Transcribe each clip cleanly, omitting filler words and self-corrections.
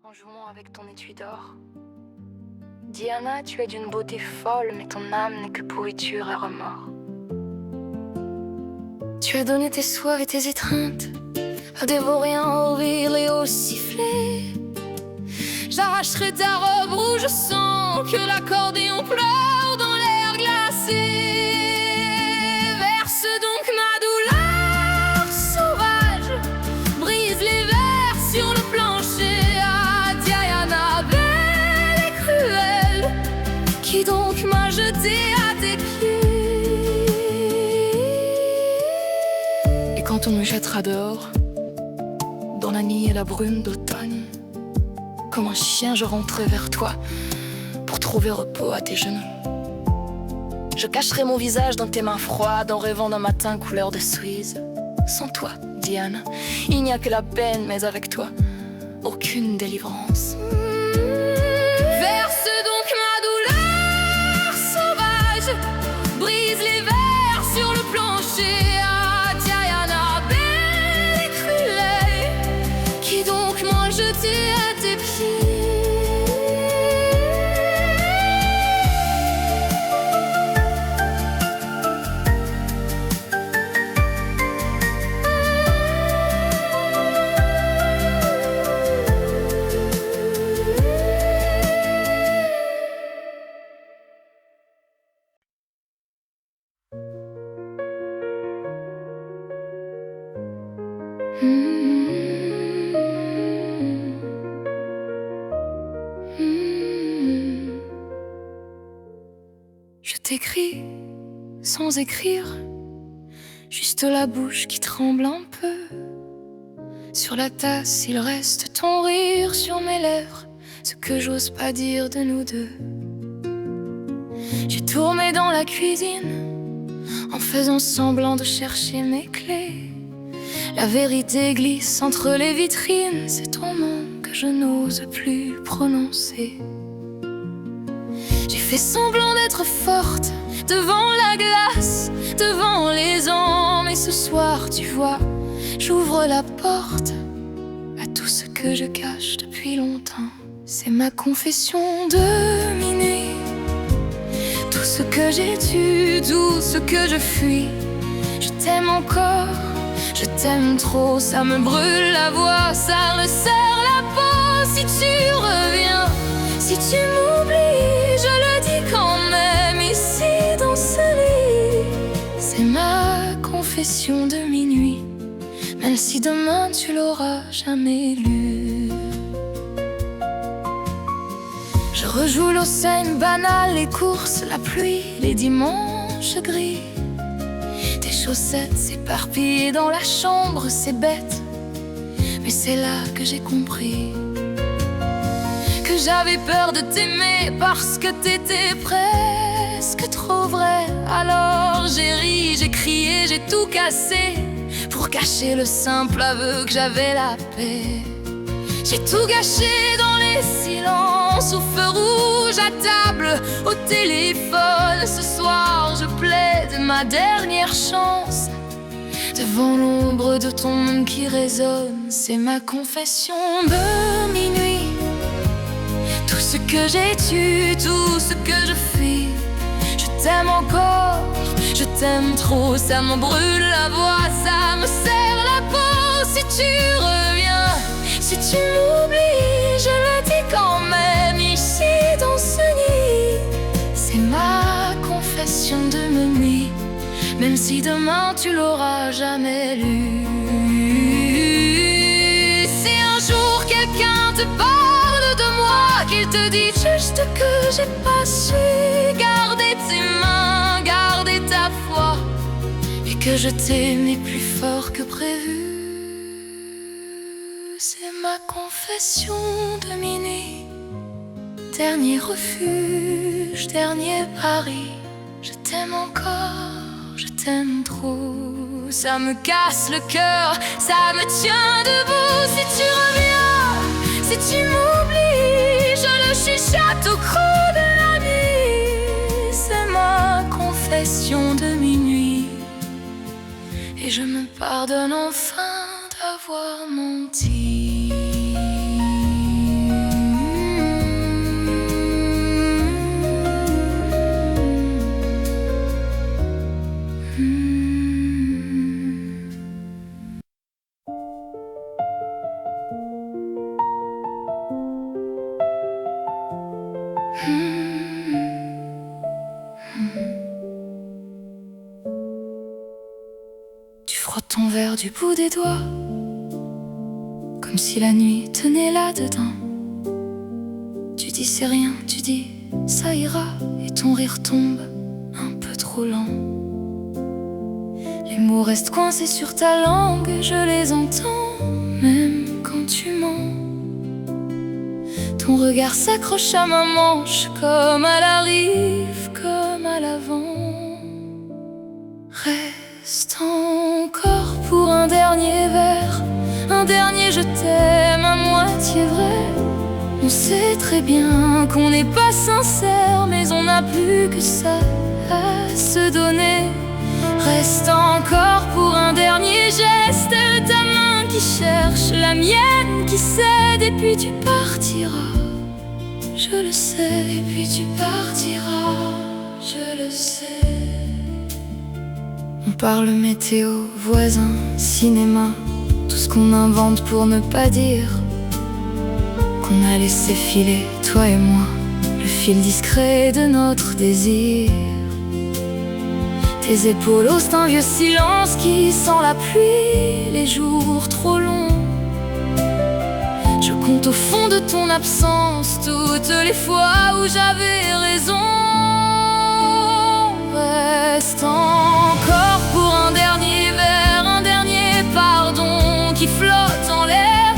en jouant avec ton étui d'or. Diana, tu es d'une beauté folle, mais ton âme n'est que pourriture et remords. Tu as donné tes soirs et tes étreintes à dévorer un rire et au sifflet. J'arracherai ta robe rouge sang que l'accordéon pleure dans l'air glacé. Verse donc ma douleur sauvage, brise les vers sur le plancher. Ah, Diana, belle et cruelle, qui donc m'a jeté à tes pieds? Et quand on me jettera dehors, dans la nuit et la brume d'automne, comme un chien, je rentrerai vers toi pour trouver repos à tes genoux. Je cacherai mon visage dans tes mains froides en rêvant d'un matin couleur de Suisse. Sans toi, Diane, il n'y a que la peine, mais avec toi, aucune délivrance. Verse donc ma douleur sauvage, brise les vers sur le plancher. Ah, Diana, belle et cruelle, qui donc m'a jeté à tes pieds? Je t'écris sans écrire, juste la bouche qui tremble un peu. Sur la tasse, il reste ton rire, sur mes lèvres, ce que j'ose pas dire de nous deux. J'ai tourné dans la cuisine en faisant semblant de chercher mes clés. La vérité glisse entre les vitrines, c'est ton nom que je n'ose plus prononcer. J'ai fait semblant d'être forte devant la glace, devant les hommes. Et ce soir, tu vois, j'ouvre la porte à tout ce que je cache depuis longtemps. C'est ma confession de minuit, tout ce que j'ai tué, tout ce que je fuis. Je t'aime encore, je t'aime trop, ça me brûle la voix, ça me serre la peau. Si tu reviens, si tu m'oublies, je le dis quand même ici dans ce lit. C'est ma confession de minuit, même si demain tu l'auras jamais lu. Je rejoue l'eau saine banale, les courses, la pluie, les dimanches gris. Tes chaussettes s'éparpillent dans la chambre, c'est bête, mais c'est là que j'ai compris que j'avais peur de t'aimer parce que t'étais presque trop vrai. Alors j'ai ri, j'ai crié, j'ai tout cassé pour cacher le simple aveu que j'avais la paix. J'ai tout gâché dans les silences, au feu rouge, à table, au téléphone. Ce soir je plaide ma dernière chance devant l'ombre de ton nom qui résonne. C'est ma confession de minuit, tout ce que j'ai tué, tout ce que je fuis. Je t'aime encore, je t'aime trop, ça me brûle la voix, ça me serre la peau. Si tu reviens, si tu m'oublies, je le dis quand même ici dans ce nid. C'est ma confession de minuit, même si demain tu l'auras jamais lu. Si un jour quelqu'un te parle de moi, qu'il te dit juste que j'ai pas su garder tes mains, garder ta foi, et que je t'aimais plus fort que prévu. C'est ma confession de minuit, dernier refuge, dernier pari. Je t'aime encore, je t'aime trop, ça me casse le cœur, ça me tient debout. Si tu reviens, si tu m'oublies, je le chuchote au creux de la nuit. C'est ma confession de minuit, et je me pardonne enfin d'avoir menti. Tu frottes ton verre du bout des doigts, comme si la nuit tenait là-dedans. Tu dis c'est rien, tu dis ça ira, et ton rire tombe un peu trop lent. Les mots restent coincés sur ta langue, je les entends, même quand tu mens. Ton regard s'accroche à ma manche, comme à la rive, comme à l'avant. Reste encore pour un dernier verre, un dernier je t'aime à moitié vrai. On sait très bien qu'on n'est pas sincère, mais on n'a plus que ça à se donner. Reste encore pour un dernier geste, ta main qui cherche la mienne qui cède, et puis tu partiras. Je le sais, et puis tu partiras. Je le sais. On parle météo, voisin, cinéma, tout ce qu'on invente pour ne pas dire qu'on a laissé filer, toi et moi, le fil discret de notre désir. Tes épaules osent un vieux silence qui sent la pluie, les jours trop longs. Je compte au fond de ton absence toutes les fois où j'avais raison. Reste encore pour un dernier verre, un dernier pardon qui flotte en l'air.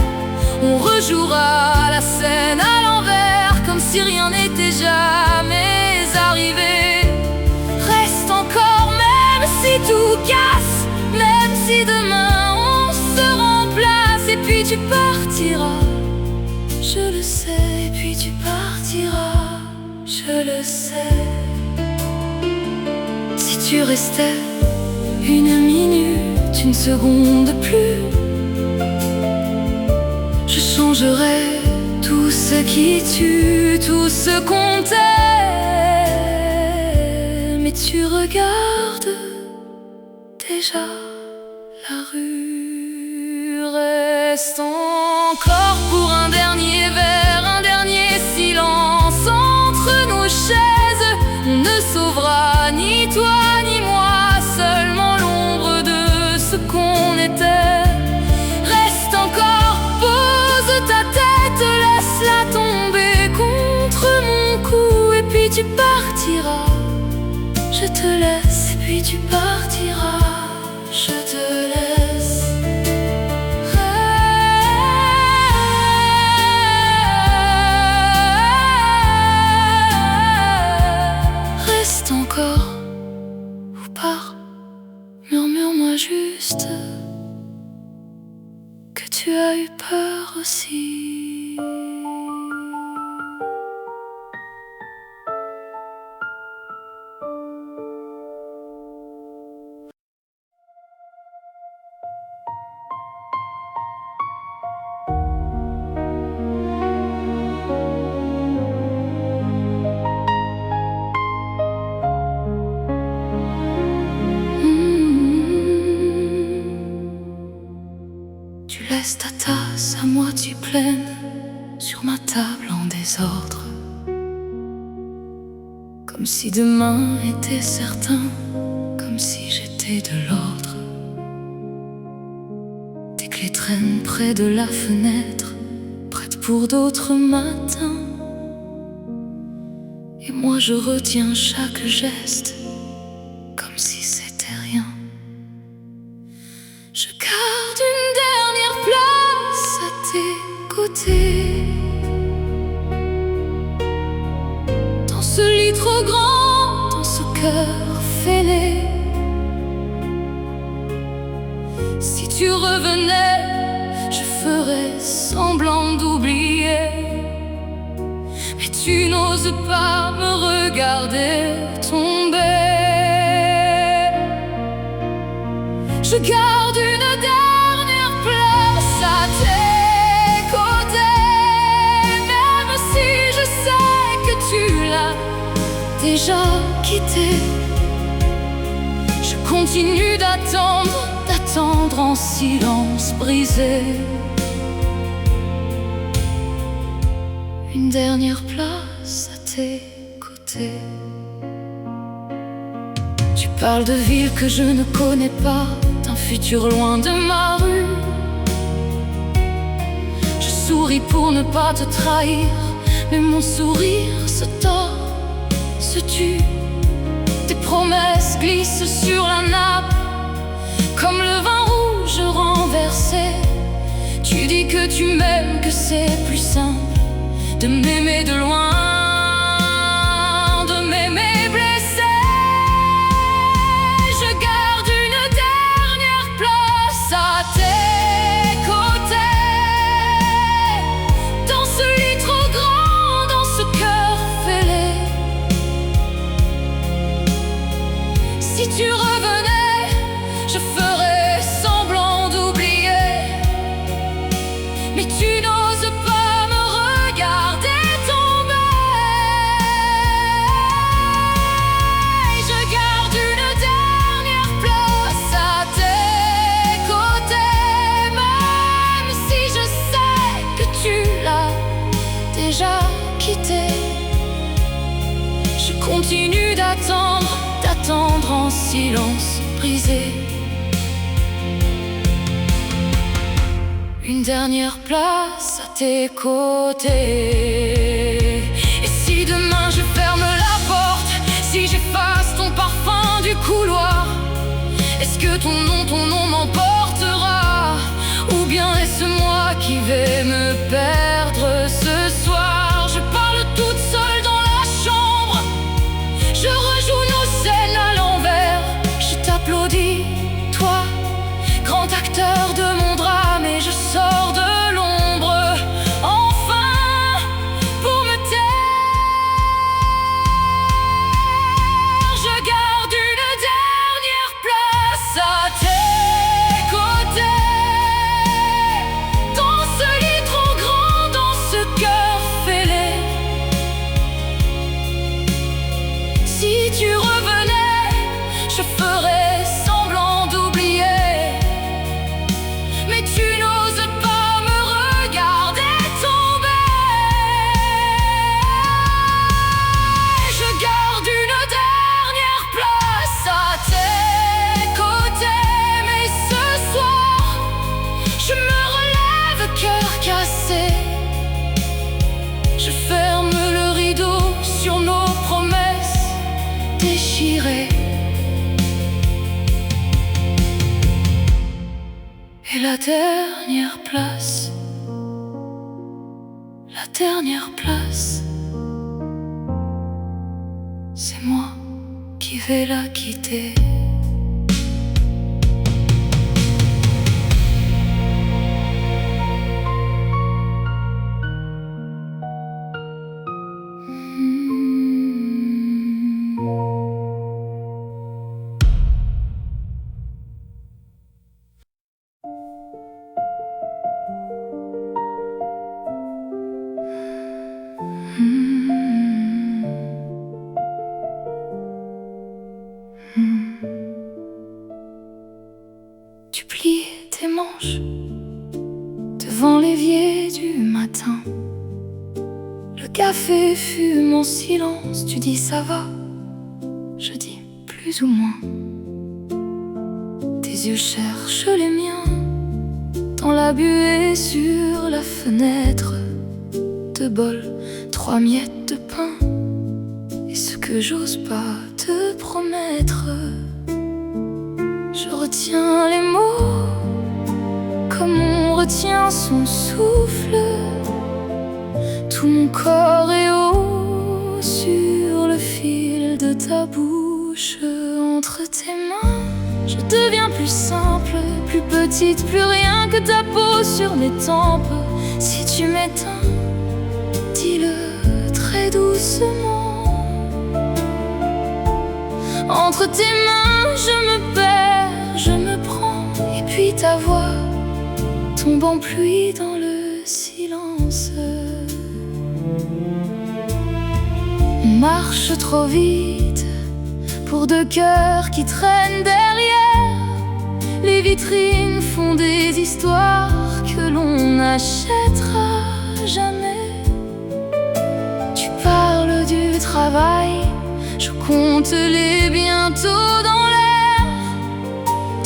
On rejouera la scène à l'envers, comme si rien n'était jamais arrivé. Reste encore, même si tout casse, même si demain on se remplace, et puis tu partiras. Je le sais, et puis tu partiras. Je le sais. Si tu restais une minute, une seconde plus, je changerais tout ce qui tue, tout ce qu'on t'aime. Mais tu regardes déjà la rue. Reste encore pour un dernier verre, un dernier silence entre nos chaises. On ne sauvera ni toi ni moi, seulement l'ombre de ce qu'on était. Reste encore, pose ta tête, laisse-la tomber contre mon cou, et puis tu partiras. Je te laisse, et puis tu partiras. Je te laisse. Reste encore ou pars, murmure-moi juste que tu as eu peur aussi. Tu laisses ta tasse à moitié pleine sur ma table en désordre, comme si demain était certain, comme si j'étais de l'ordre. Tes clés traînent près de la fenêtre, prêtes pour d'autres matins. Et moi je retiens chaque geste, comme si c'était rien. Je garde une dernière place à tes côtés, dans ce lit trop grand, dans ce cœur fêlé. Si tu revenais, je ferais semblant d'oublier, mais tu n'oses pas me regarder tomber. Je garde une dernière place à tes côtés, même si je sais que tu l'as déjà quitté. Je continue d'attendre, d'attendre en silence brisé. Une dernière place à tes côtés. Tu parles de villes que je ne connais pas, d'un futur loin de ma rue. Je souris pour ne pas te trahir, mais mon sourire se tord, se tue. Tes promesses glissent sur la nappe, comme le vin rouge renversé. Tu dis que tu m'aimes, que c'est plus simple de m'aimer de loin, de m'aimer blessé. Je garde une dernière place à tes côtés, dans ce lit trop grand, dans ce cœur fêlé. Si tu revenais, je ferais semblant d'oublier, mais tu n'oses pas me regarder tomber. Je garde une dernière place à tes côtés, même si je sais que tu l'as déjà quitté. Je continue d'attendre, d'attendre en silence brisé. Une dernière place à tes côtés. Et si demain je ferme la porte, si j'efface ton parfum du couloir, est-ce que ton nom m'emportera? Ou bien est-ce moi qui vais me perdre ce soir? Je parle toute seule dans la chambre, je rejoue nos scènes à l'envers. Je t'applaudis, toi, grand acteur de mon drame, et je sors de l'ombre, enfin, pour me taire. Je garde une dernière place à tes côtés, dans ce lit trop grand, dans ce cœur fêlé. Si tu revenais, je ferais semblant d'oublier, mais tu n'oses pas me regarder tomber. Je garde une dernière place à tes côtés, mais ce soir, je me relève cœur cassé. Je ferme le rideau sur nos promesses déchirées. Et la dernière place, c'est moi qui vais la quitter. Tu plies tes manches devant l'évier du matin. Le café fume en silence. Tu dis ça va, je dis plus ou moins. Tes yeux cherchent les miens dans la buée sur la fenêtre. 2 bols, 3 miettes de pain, et ce que j'ose pas te promettre. Je retiens les mots comme on retient son souffle. Tout mon corps est haut sur le fil de ta bouche. Entre tes mains, je deviens plus simple, plus petite, plus rien que ta peau sur mes tempes. Si tu m'éteins, dis-le très doucement. Entre tes mains, je me perds, je me prends, et puis ta voix tombe en pluie dans le silence. On marche trop vite pour 2 cœurs qui traînent derrière. Les vitrines font des histoires que l'on n'achètera jamais. Tu parles du travail, je compte les bientôt dans l'air.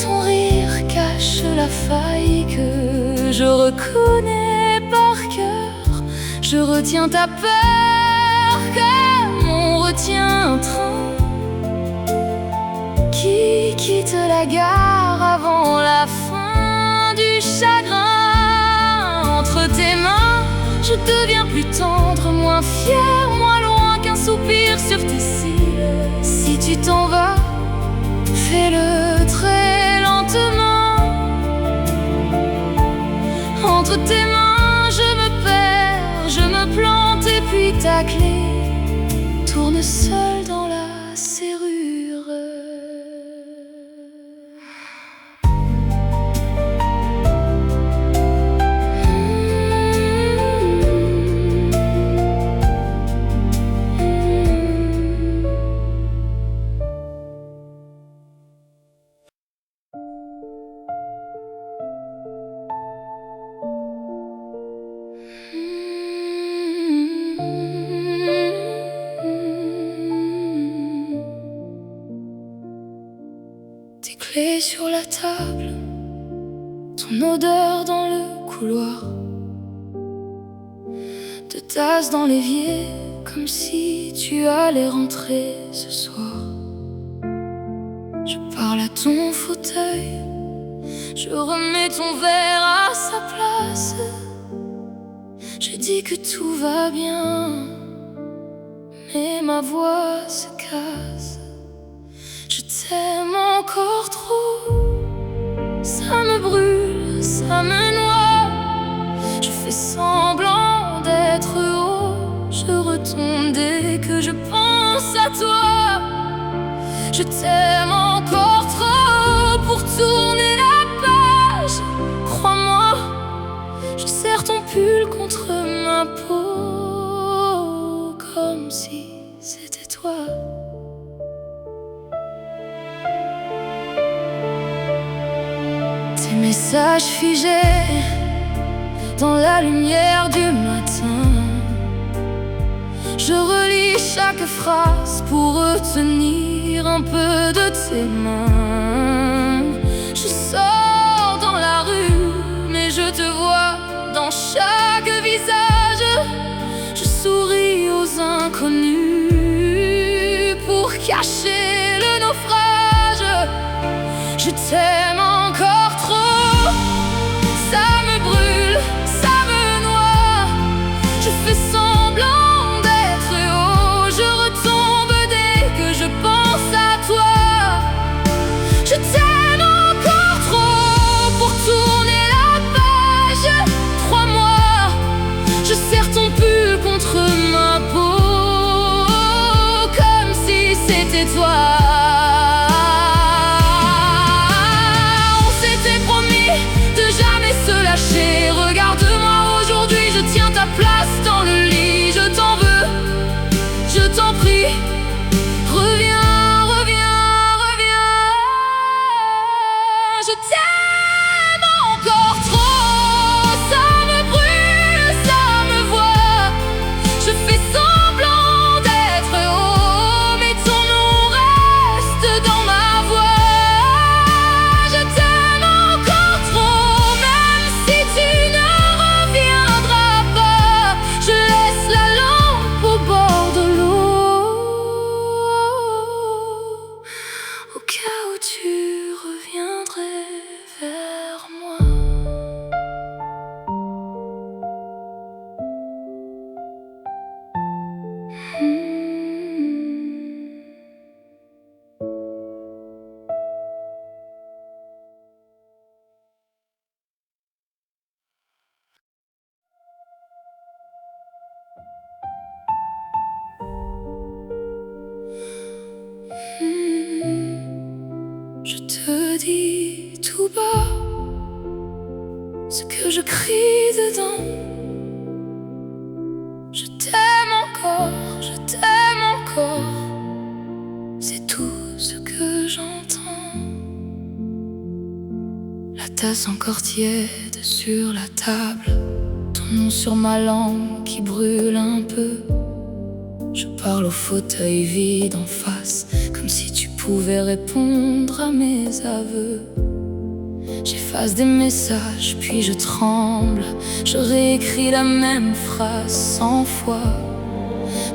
Ton rire cache la faille que je reconnais par cœur. Je retiens ta peur comme on retient un train qui quitte la gare avant la fin du chagrin. Entre tes mains, je deviens plus tendre, moins fier, moins loin qu'un soupir sur tes cils. Si tu t'en vas, fais-le très lentement. Entre tes mains, je me perds, je me plante et puis ta clé tourne seule dans la serrure. Tes clés sur la table, ton odeur dans le couloir, de tasses dans l'évier, comme si tu allais rentrer ce soir. Je parle à ton fauteuil, je remets ton verre à sa place. Je dis que tout va bien, mais ma voix se casse. Je t'aime encore trop, ça me brûle, ça me noie. Je fais semblant d'être haut, je retombe dès que je pense à toi. Je t'aime encore trop pour tourner la page. Crois-moi, je serre ton pull contre ma peau, comme si c'était toi. Tes messages figés dans la lumière du matin. Je relis chaque phrase pour retenir un peu de tes mains. Je sors dans la rue, mais je te vois dans chaque visage. Je souris aux inconnus pour cacher le naufrage. Je t'aime encore trop, ça me brûle, ça me noie. Je fais semblant d'être haut, je retombe dès que je pense à toi. Je t'aime encore trop pour tourner la page. Crois-moi, je serre ton pull contre ma peau, comme si c'était toi. Regarde-moi aujourd'hui, je tiens ta place dans le lit. Je t'en veux, je t'en prie. Reviens, reviens, reviens. Je t'aime encore trop, ça me brûle, ça me voit. Je fais semblant d'être haut, mais ton nom reste dans ma voix. Je t'aime encore trop, même si tu ne reviendras pas. Je laisse la lampe au bord de l'eau, au cas où tu reviendrais vers moi. Je te dis tout bas ce que je crie dedans. Je t'aime encore, je t'aime encore. C'est tout ce que j'entends. La tasse encore tiède sur la table, ton nom sur ma langue qui brûle un peu. Je parle au fauteuil vide en face, comme si tu pouvais répondre à mes aveux. J'efface des messages, puis je tremble. Je réécris la même phrase 100 fois.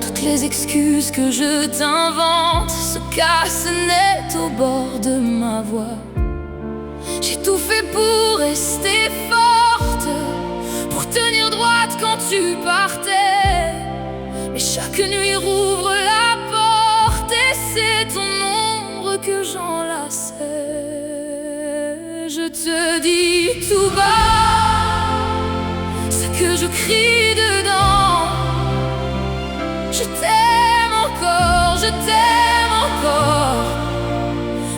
Toutes les excuses que je t'invente se cassent net au bord de ma voix. J'ai tout fait pour rester forte, pour tenir droite quand tu partais. Mais chaque nuit rouvre la porte et c'est ton ombre que j'enlaçais. Je te dis tout bas ce que je crie dedans. Je t'aime encore, je t'aime encore,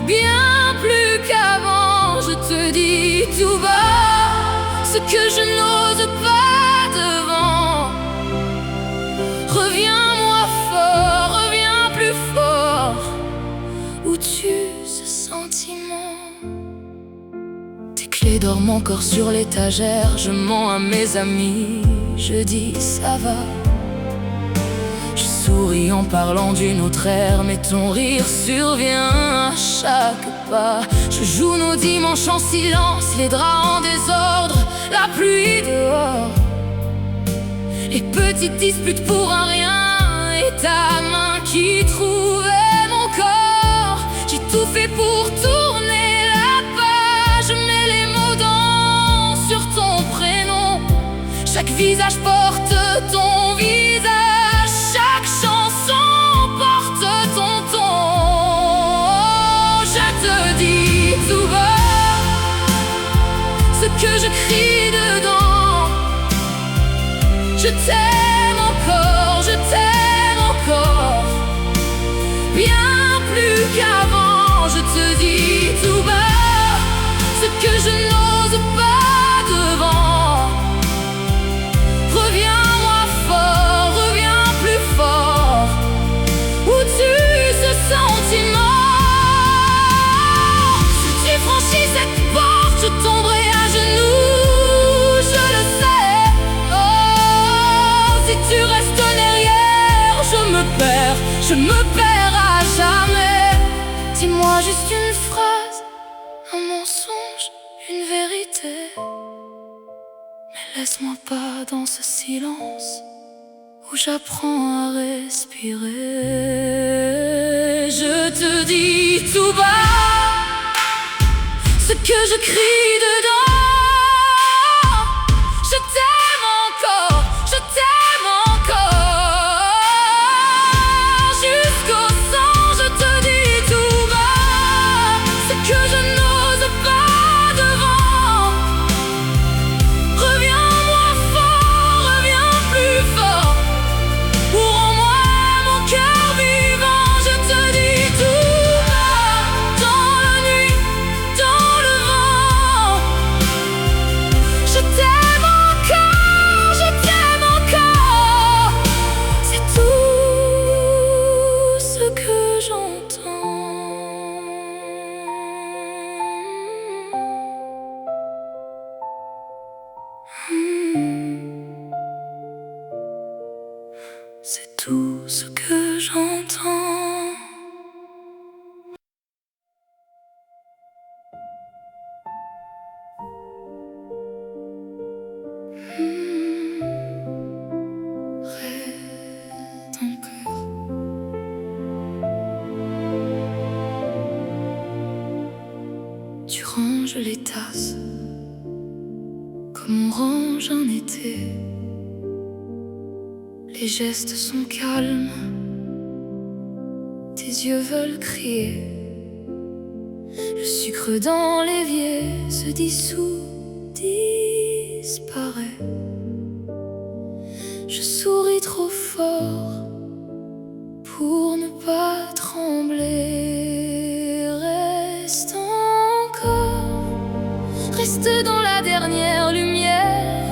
bien plus qu'avant. Je te dis tout bas ce que je n'ose pas devant. Reviens-moi fort, reviens plus fort. Où tue ce sentiment? Tes clés dorment encore sur l'étagère. Je mens à mes amis, je dis ça va. Je souris en parlant d'une autre ère, mais ton rire survient à chaque pas. Je joue nos dimanches en silence, les draps en désordre, la pluie dehors. Les petites disputes pour un rien, et ta main qui trouvait mon corps. J'ai tout fait pour tourner la page, mets les mots dans sur ton prénom. Chaque visage porte ton visage, chaque chanson porte ton ton. Je te dis tout bas ce que je crie dedans. Je t'aime encore, je t'aime encore, bien plus qu'avant. Je te dis tout bas ce que je n'ose pas devant. Reviens-moi fort, reviens plus fort. Où tue ce sentiment? Si tu franchis cette porte, je tomberai à genoux, je le sais. Si tu restes derrière, je me perds à jamais. Dis-moi juste une phrase, un mensonge, une vérité. Mais laisse-moi pas dans ce silence où j'apprends à respirer. Je te dis tout bas ce que je crie dedans. Je t'aime encore, je t'aime encore, jusqu'au sang. Je te dis tout bas ce que je n'ose pas devant. Reviens-moi fort, reviens plus fort, pour en moi mon cœur vivant. Je te dis tout bas, dans la nuit, dans le vent. Je t'aime encore, je t'aime encore. C'est tout ce que j'entends. C'est tout ce que j'entends. Près ton cœur. Tu ranges les tasses comme on range un été. Les gestes sont calmes, tes yeux veulent crier. Le sucre dans l'évier se dissout, disparaît. Je souris trop fort pour ne pas trembler. Reste encore, reste dans la dernière lumière,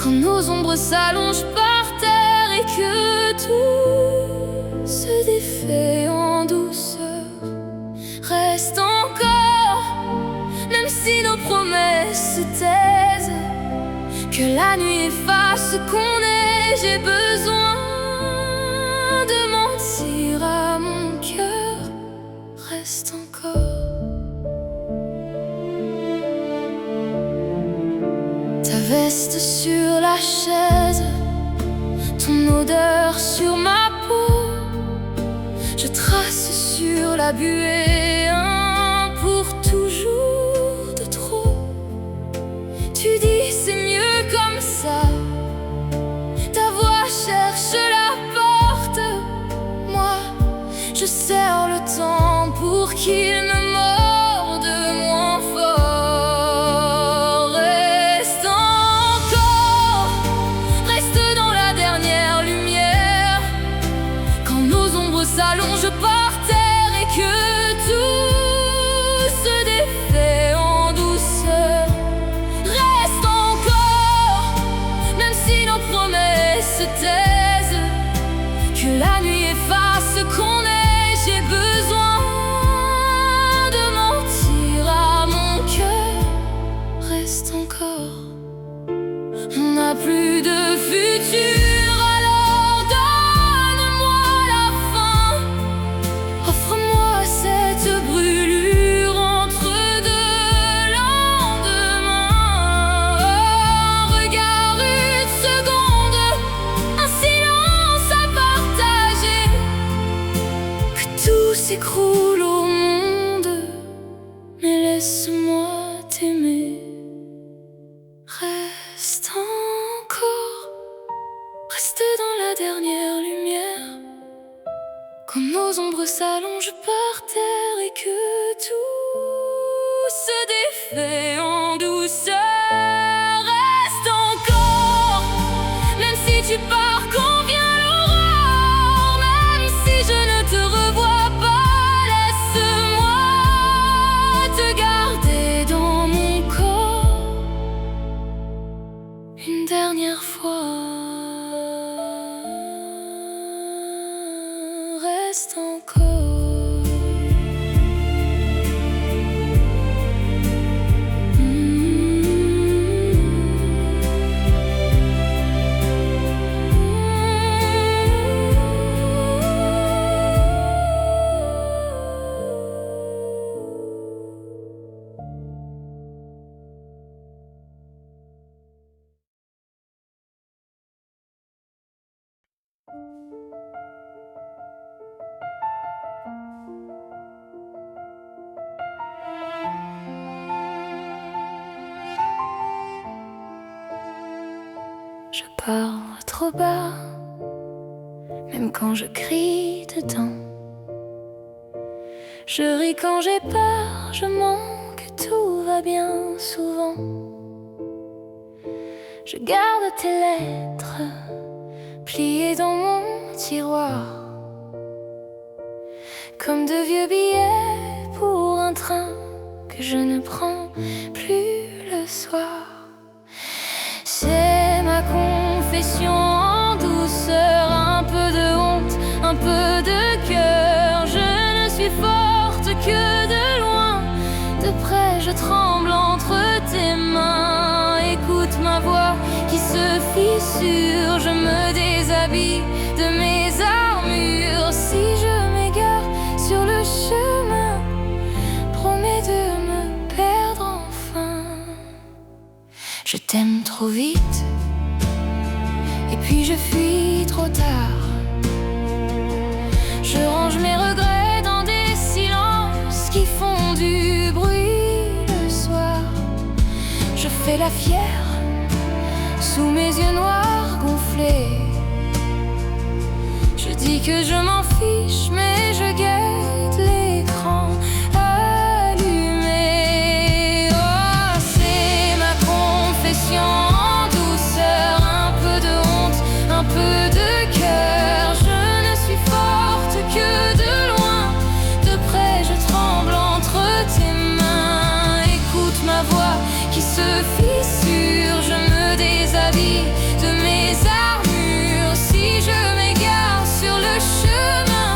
quand nos ombres s'allongent par terre et que tout se défait en douceur. Reste encore, même si nos promesses se taisent, que la nuit efface ce qu'on est. J'ai besoin mentir à mon cœur reste encore. Ta veste sur la chaise, ton odeur sur ma peau. Je trace sur la buée un pour toujours de trop. Tu dis c'est mieux comme ça, ta voix cherche la porte. Moi, je serre le temps pour qu'il me morde moins fort. Reste encore, reste dans la dernière lumière, quand nos ombres s'allongent par terre et que tout se défait en douceur. Reste encore, même si nos promesses se taisent, que la nuit efface ce qu'on est. J'ai besoin de mentir à mon cœur reste encore. On n'a plus de futur, alors donne-moi la fin. Offre-moi cette brûlure entre deux lendemains. Un regard, une seconde, un silence à partager. Que tout s'écroule au monde, mais laisse-moi t'aimer. Reste encore, reste dans la dernière lumière, quand nos ombres s'allongent par terre et que tout se défait en douceur. Reste encore, même si tu pars quand vient l'aurore, même si je ne te revois pas, laisse-moi te garder dans mon corps une dernière fois. Reste encore. Je parle trop bas, même quand je crie dedans. Je ris quand j'ai peur, je mens que tout va bien souvent. Je garde tes lettres pliées dans mon tiroir, comme de vieux billets pour un train que je ne prends plus le soir. C'est ma confession en douceur, un peu de honte, un peu de cœur. Je ne suis forte que de loin, de près je tremble entre tes mains. Écoute ma voix qui se fissure, je me déshabille de mes armures. Si je m'égare sur le chemin, promets de me perdre enfin. Je t'aime trop vite, et puis je fuis trop tard. Je range mes regrets dans des silences qui font du bruit le soir. Je fais la fière sous mes yeux noirs gonflés. Je dis que je m'en fiche, mais je guette l'écran allumé. Oh, c'est ma confession en douceur, un peu de honte, un peu de cœur. Je ne suis forte que de loin, de près je tremble entre tes mains. Écoute ma voix qui se fissure, je me déshabille de mes armures. Si je m'égare sur le chemin,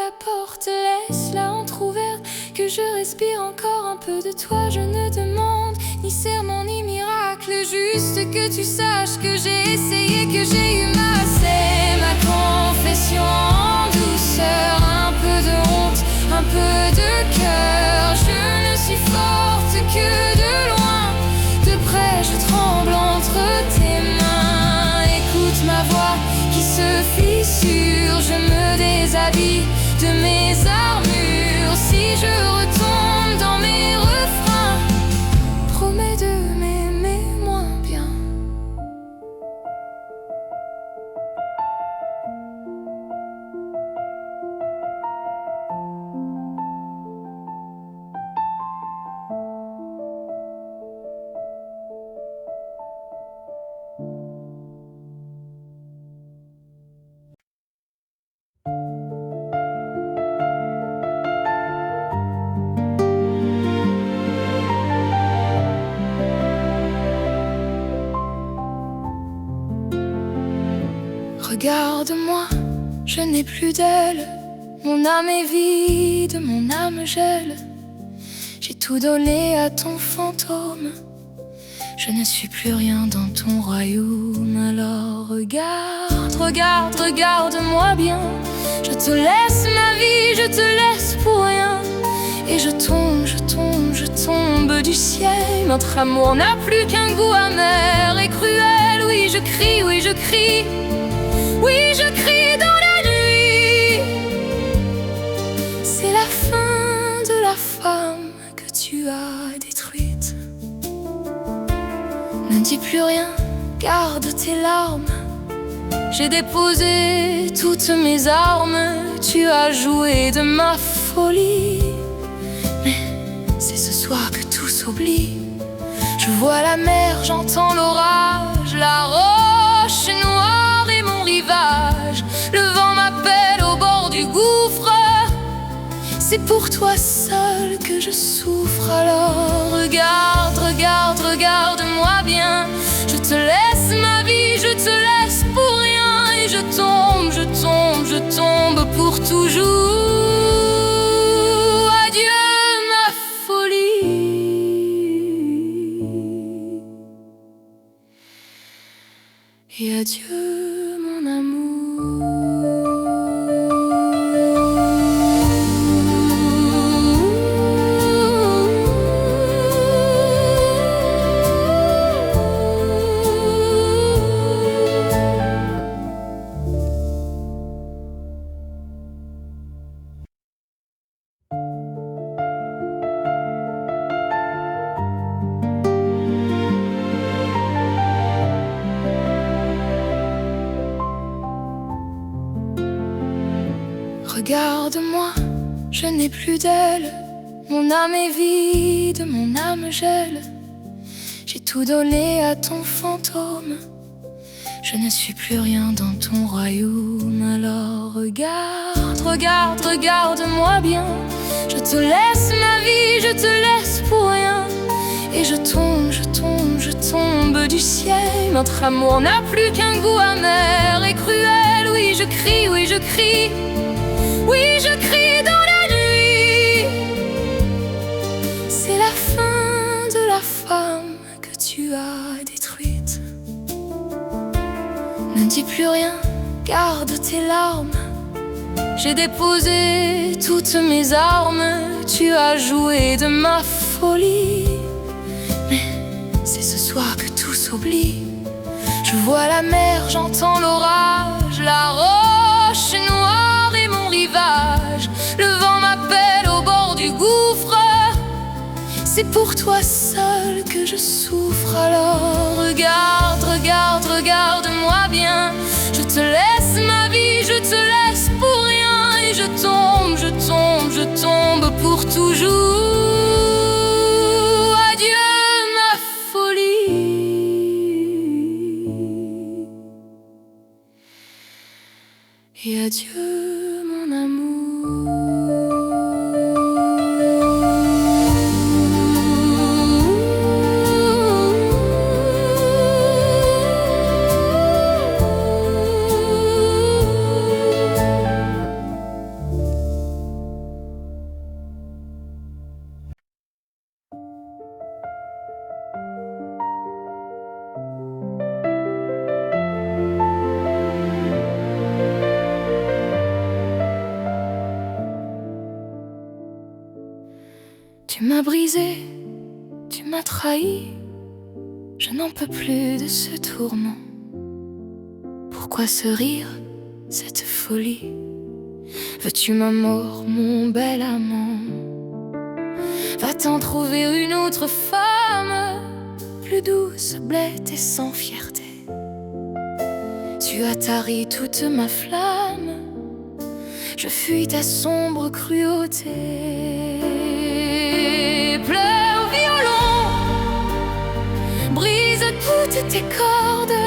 la porte, laisse-la entrouverte, que je respire encore un peu de toi. Je ne demande ni serment ni miracle, juste que tu saches que j'ai essayé, que j'ai eu ma. C'est ma confession en douceur, un peu de honte, un peu de cœur. Je ne suis forte que de loin, de près je tremble entre tes mains. Écoute ma voix qui se fissure, je me déshabille de mes armures. Si je retombe dans mes refrains, promets de m'aimer moins bien. Regarde-moi, je n'ai plus d'elle. Mon âme est vide, mon âme gèle. J'ai tout donné à ton fantôme. Je ne suis plus rien dans ton royaume. Alors regarde, regarde, regarde-moi bien. Je te laisse ma vie, je te laisse pour rien. Et je tombe, je tombe, je tombe du ciel. Notre amour n'a plus qu'un goût amer et cruel. Oui, je crie, oui, je crie. Oui, je crie dans la nuit. C'est la fin de la femme que tu as détruite. Ne dis plus rien, garde tes larmes. J'ai déposé toutes mes armes. Tu as joué de ma folie. Mais c'est ce soir que tout s'oublie. Je vois la mer, j'entends l'orage, la roche noire et mon rivage. Le vent m'appelle au bord du gouffre. C'est pour toi seul que je souffre. Alors regarde, regarde, regarde-moi bien. Je te laisse ma vie, je te laisse pour rien. Et je tombe, je tombe, je tombe pour toujours. Adieu ma folie. Et adieu mon amour. Regarde-moi, je n'ai plus d'elle. Mon âme est vide, mon âme gèle. J'ai tout donné à ton fantôme. Je ne suis plus rien dans ton royaume. Alors regarde, regarde, regarde-moi bien. Je te laisse ma vie, je te laisse pour rien. Et je tombe, je tombe, je tombe du ciel. Notre amour n'a plus qu'un goût amer et cruel. Oui, je crie, oui, je crie. Oui, je crie dans la nuit. C'est la fin de la femme que tu as détruite. Ne dis plus rien, garde tes larmes. J'ai déposé toutes mes armes. Tu as joué de ma folie. Mais c'est ce soir que tout s'oublie. Je vois la mer, j'entends l'orage, la roche noire et mon rivage. Le vent m'appelle au bord du gouffre. C'est pour toi seul que je souffre. Alors regarde, regarde, regarde-moi bien. Je te laisse ma vie, je te laisse pour rien. Et je tombe, je tombe, je tombe pour toujours. Adieu ma folie. Et adieu mon amour. m'as brisé, tu m'as trahi. Je n'en peux plus de ce tourment. Pourquoi ce rire, cette folie? Veux-tu ma mort, mon bel amant? Va-t'en trouver une autre femme, plus douce, blette et sans fierté. Tu as tari toute ma flamme, je fuis ta sombre cruauté. Pleure violon, brise toutes tes cordes,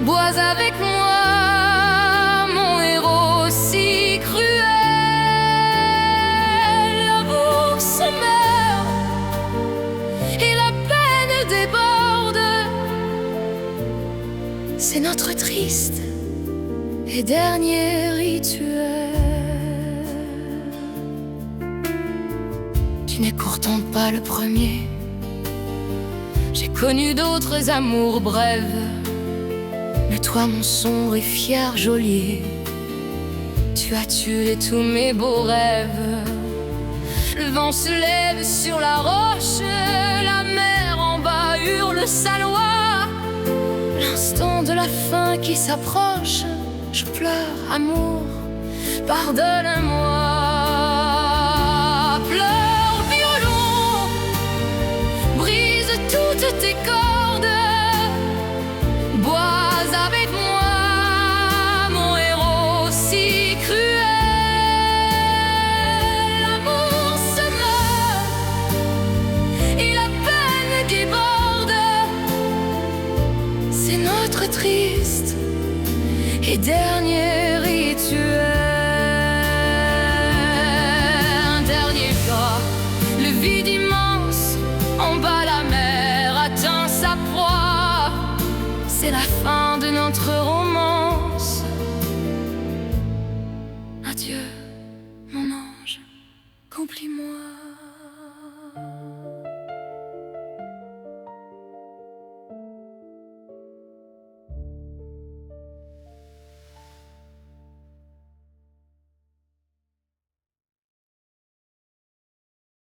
bois avec moi, mon héros si cruel. L'amour se meurt et la peine déborde. C'est notre triste et dernier rituel. Tu n'es pourtant pas le premier. J'ai connu d'autres amours brèves, mais toi, mon sombre et fier geôlier, tu as tué tous mes beaux rêves. Le vent se lève sur la roche, la mer en bas hurle sa loi. L'instant de la fin qui s'approche, je pleure, amour, pardonne-moi. Pleure, violon, brise toutes tes cordes, bois avec moi, mon héros si cruel. L'amour se meurt et la peine déborde. C'est notre triste et dernier rituel. Un dernier pas, le vide immense, en bas la mer atteint sa proie. C'est la fin.